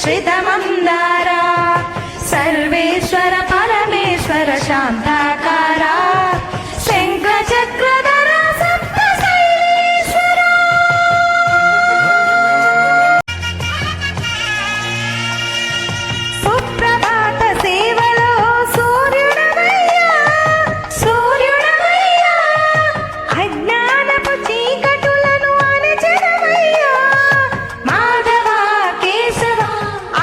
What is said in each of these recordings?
श्रितमन्दारा सर्वेश्वर परमेश्वर शान्ताकारा शङ्खचक्रधरा सप्तशैलेश्वरा सुप्रभात सेवलो सूर्युडवయ్యా सूर्युडवయ్యా अज्ञानపు చీకటులను అణచెదవయ్యా మాధవ కేశవ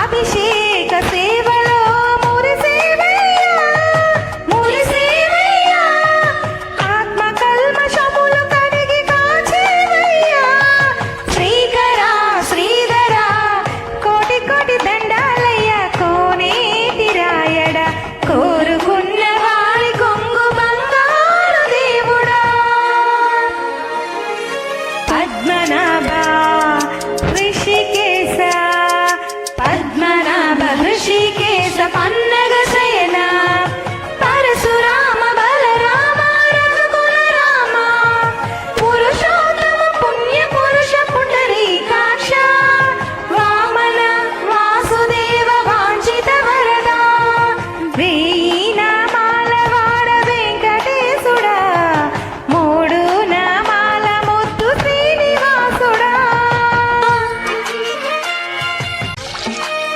అభిషేక సేవలో మురిసేవయ్యా ఆత్మ కల్మషములు కడిగి కాచేవయ్యా శ్రీకర శ్రీధర కోటి కోటి దండాలయ్యా కోనేటి రాయడ కోరుకున్న వారి కొంగు బంగారు దేవుడా పద్మనాభ ఋషికేశ పద్మనాభ ఋషికేశ పన్నగ శయన పరశురామ బలరామ రఘుకుల రామ పురుషోత్తమ పుణ్య పురుష పుండరీకాక్ష వామన వాసుదేవ వాంఛిత వరదా వేయి నామాల వాడ వెంకటేశుడా మూడు నామాల ముద్దు శ్రీనివాసుడా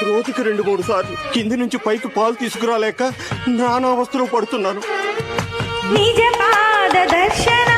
రోజుకి 2-3 సార్లు కింది నుంచి పైకి పాలు తీసుకురాలేక నానా అవస్థలు పడుతున్నాను. నిజ పాద దర్శన